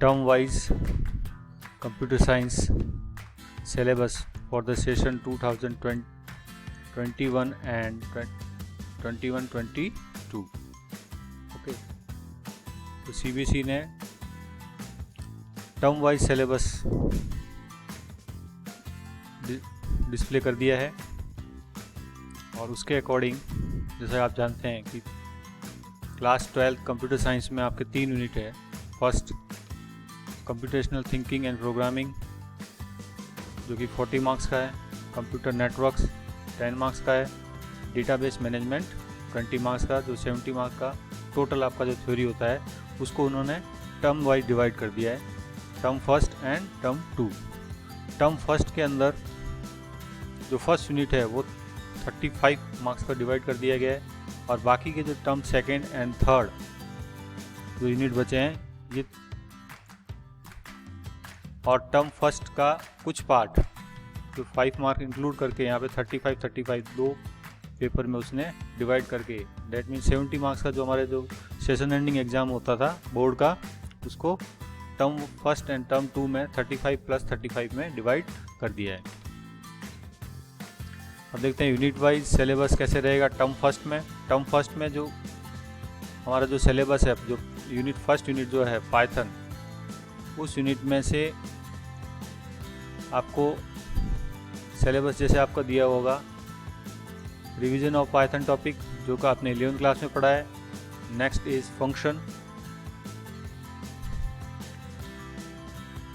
term wise computer science syllabus for the session 2021 and 21-22. Okay, तो CBSE ने term wise syllabus display कर दिया है और उसके अकॉर्डिंग जैसा आप जानते हैं कि क्लास 12 कंप्यूटर साइंस में आपके 3 यूनिट है। First computational thinking and programming जो कि 40 मार्क्स का है, कंप्यूटर नेटवर्क्स 10 मार्क्स का है, डेटाबेस मैनेजमेंट 20 मार्क्स का, जो 70 मार्क्स का टोटल आपका जो थ्योरी होता है उसको उन्होंने टर्म वाइज डिवाइड कर दिया है, term first and term two. Term first के अंदर जो फर्स्ट यूनिट है वो 35 मार्क्स का डिवाइड कर दिया गया है और बाकी के जो टर्म सेकेंड एंड थर्ड जो यूनिट बचे हैं ये, और टर्म फर्स्ट का कुछ पार्ट जो 5 मार्क इंक्लूड करके यहाँ पे 35 दो पेपर में उसने डिवाइड करके, डेट मीन 70 मार्क्स का जो हमारे जो सेशन एंडिंग एग्ज़ाम होता था बोर्ड का, उसको term first and term two में 35 + 35 में डिवाइड कर दिया है। अब देखते हैं यूनिट वाइज सिलेबस कैसे रहेगा। टर्म फर्स्ट में जो हमारा जो सिलेबस है, जो फर्स्ट यूनिट जो है पाइथन, उस यूनिट में से आपको सिलेबस जैसे आपको दिया होगा, रिवीजन ऑफ पाइथन टॉपिक जो कि आपने 11th क्लास में पढ़ा है। Next is function,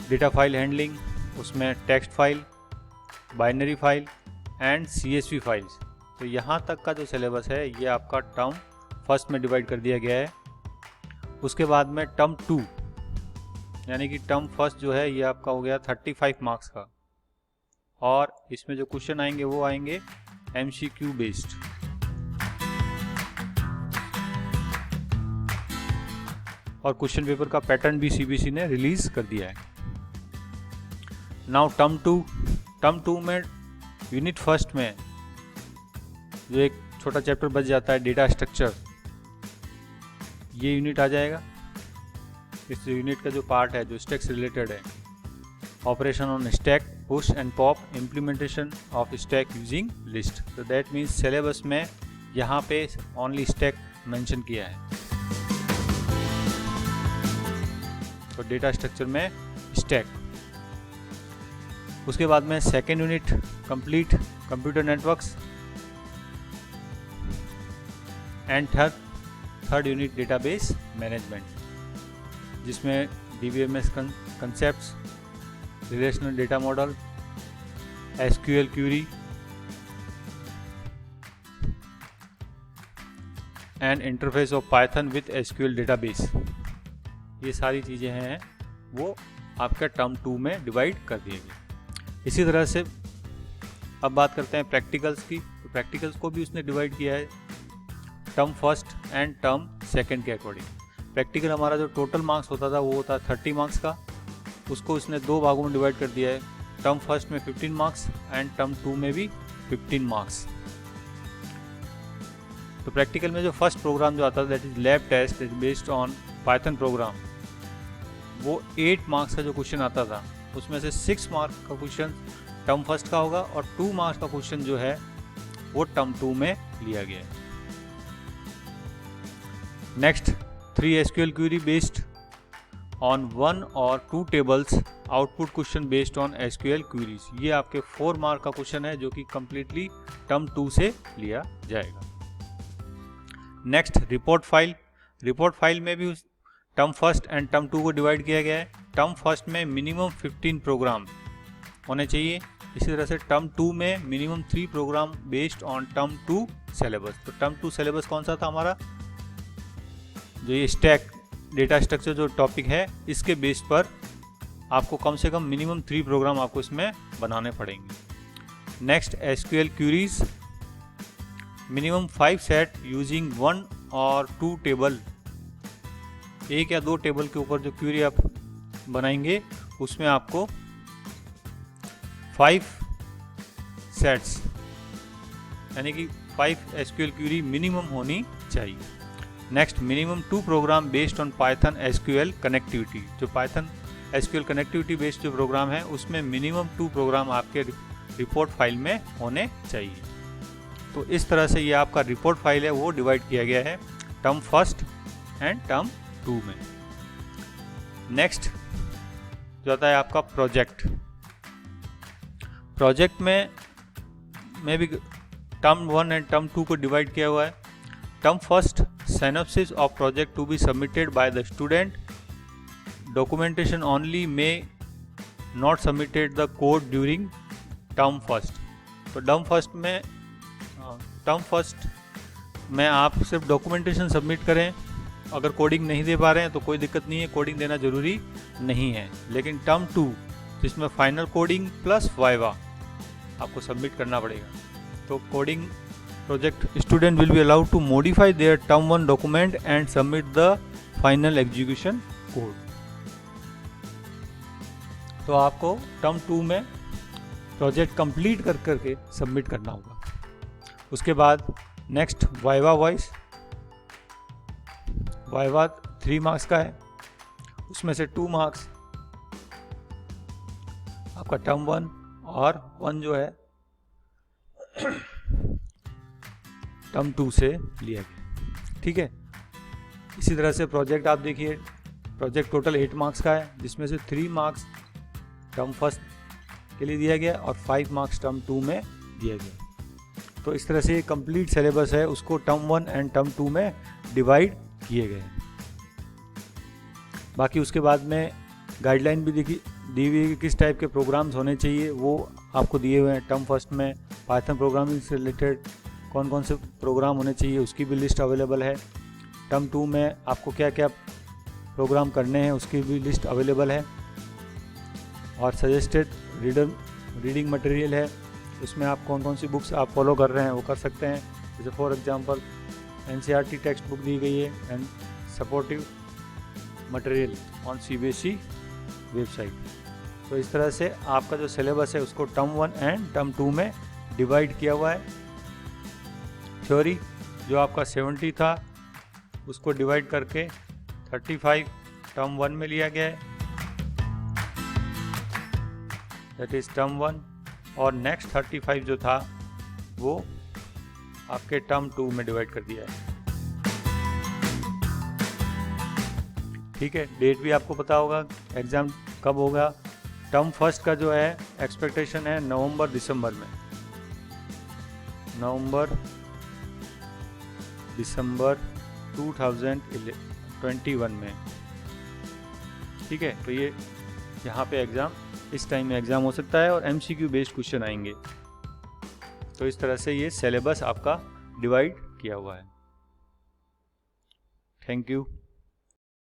data file handling, उसमें text file, binary file and CSV files. तो यहाँ तक का जो सिलेबस है ये आपका टर्म फर्स्ट में डिवाइड कर दिया गया है। उसके बाद में टर्म टू, यानी कि टर्म फर्स्ट जो है ये आपका हो गया 35 मार्क्स का, और इसमें जो क्वेश्चन आएंगे वो आएंगे MCQ बेस्ड। और क्वेश्चन पेपर का पैटर्न भी CBSE ने रिलीज कर दिया है। नाउ टर्म टू में यूनिट फर्स्ट में जो एक छोटा चैप्टर बच जाता है डेटा स्ट्रक्चर, ये यूनिट आ जाएगा। इस यूनिट का जो पार्ट है जो स्टैक से रिलेटेड है, operation on stack, push and pop, implementation of stack using list. तो दैट मीन्स सिलेबस में यहाँ पे ओनली स्टैक मेंशन किया है। तो डेटा स्ट्रक्चर में स्टैक। उसके बाद में second unit complete computer networks and third unit database management, जिसमें DBMS concepts, relational data model, SQL query and interface of Python with SQL database, ये सारी चीज़ें हैं वो आपका टर्म 2 में डिवाइड कर दिए गए। इसी तरह से अब बात करते हैं प्रैक्टिकल्स की। तो प्रैक्टिकल्स को भी उसने डिवाइड किया है term first and term second के अकॉर्डिंग। प्रैक्टिकल हमारा जो टोटल मार्क्स होता था वो होता 30 मार्क्स का, उसको उसने 2 भागों में डिवाइड कर दिया है। टर्म फर्स्ट में 15 मार्क्स एंड टर्म 2 में भी 15 मार्क्स। तो प्रैक्टिकल में जो फर्स्ट प्रोग्राम जो आता था that is lab test based on Python program, वो 8 मार्क्स का जो क्वेश्चन आता था उसमें से 6 मार्क्स का क्वेश्चन टर्म फर्स्ट का होगा और 2 मार्क्स का क्वेश्चन जो है वो टर्म 2 में लिया गया है। Next 3 SQL query based on 1 और 2 tables, output question based on SQL queries. ये आपके 4 मार्क का क्वेश्चन है जो कि कंप्लीटली टर्म 2 से लिया जाएगा। नेक्स्ट रिपोर्ट फाइल में भी टर्म फर्स्ट एंड टर्म 2 को डिवाइड किया गया है। टर्म फर्स्ट में मिनिमम 15 प्रोग्राम होने चाहिए, इसी तरह से टर्म 2 में minimum 3 program based on term 2 syllabus. तो टर्म 2 सिलेबस कौन सा था हमारा, जो ये स्टैक डेटा स्ट्रक्चर जो टॉपिक है इसके बेस पर आपको कम से कम मिनिमम 3 प्रोग्राम आपको इसमें बनाने पड़ेंगे। Next SQL queries, minimum 5 set using 1 और 2 टेबल, 1 या 2 टेबल के ऊपर जो क्यूरी आप बनाएंगे उसमें आपको 5 सेट्स यानी कि 5 SQL क्यूरी मिनिमम होनी चाहिए। Next minimum 2 program based on Python SQL connectivity. जो पाइथन एसक्यूएल कनेक्टिविटी बेस्ड जो प्रोग्राम है उसमें मिनिमम 2 प्रोग्राम आपके रिपोर्ट फाइल में होने चाहिए। तो इस तरह से ये आपका रिपोर्ट फाइल है वो डिवाइड किया गया है टर्म फर्स्ट एंड टर्म 2 में। नेक्स्ट जो आता है आपका प्रोजेक्ट। प्रोजेक्ट में भी टर्म 1 एंड टर्म 2 को डिवाइड किया हुआ है। Term first synopsis of project to be submitted by the student, documentation only may not submitted the code during term first. तो टर्म फर्स्ट में आप सिर्फ डॉक्यूमेंटेशन सबमिट करें, अगर कोडिंग नहीं दे पा रहे हैं तो कोई दिक्कत नहीं है, कोडिंग देना जरूरी नहीं है। लेकिन टर्म 2 जिसमें फाइनल कोडिंग प्लस वाइवा आपको सबमिट करना पड़ेगा। तो coding project student will be allowed to modify their term 1 document and submit the final execution code. तो आपको टर्म 2 में प्रोजेक्ट कंप्लीट कर करके सबमिट करना होगा। उसके बाद next viva voice. Viva 3 marks का है, उसमें से 2 मार्क्स आपका टर्म 1 और 1 जो है टर्म 2 से लिया गया। ठीक है, इसी तरह से प्रोजेक्ट आप देखिए, प्रोजेक्ट टोटल 8 मार्क्स का है, जिसमें से 3 मार्क्स टर्म फर्स्ट के लिए दिया गया और 5 मार्क्स टर्म 2 में दिया गया। तो इस तरह से ये कंप्लीट सिलेबस है, उसको टर्म 1 एंड टर्म 2 में डिवाइड किए गए हैं। बाकी उसके बाद में गाइडलाइन भी दी हुई है कि किस टाइप के प्रोग्राम्स होने चाहिए, वो आपको दिए हुए हैं। टर्म फर्स्ट में पाइथन प्रोग्रामिंग से रिलेटेड कौन कौन से प्रोग्राम होने चाहिए उसकी भी लिस्ट अवेलेबल है। टर्म 2 में आपको क्या क्या प्रोग्राम करने हैं उसकी भी लिस्ट अवेलेबल है। और सजेस्टेड रीडिंग मटेरियल है, उसमें आप कौन कौन सी बुक्स आप फॉलो कर रहे हैं वो कर सकते हैं। जैसे for example NCERT textbook दी गई है and supportive material on CBSE website. तो इस तरह से आपका जो सिलेबस है उसको टर्म 1 एंड टर्म 2 में डिवाइड किया हुआ है। थ्योरी जो आपका 70 था उसको डिवाइड करके 35 टर्म 1 में लिया गया है, दैट इज टर्म 1, और नेक्स्ट 35 जो था वो आपके टर्म 2 में डिवाइड कर दिया है। ठीक है, डेट भी आपको पता होगा एग्ज़ाम कब होगा। टर्म फर्स्ट का जो है एक्सपेक्टेशन है नवंबर दिसंबर में, दिसंबर 2021 में। ठीक है, तो ये यहाँ पे एग्ज़ाम इस टाइम में एग्ज़ाम हो सकता है और MCQ बेस्ड क्वेश्चन आएंगे। तो इस तरह से ये सिलेबस आपका डिवाइड किया हुआ है। Thank you.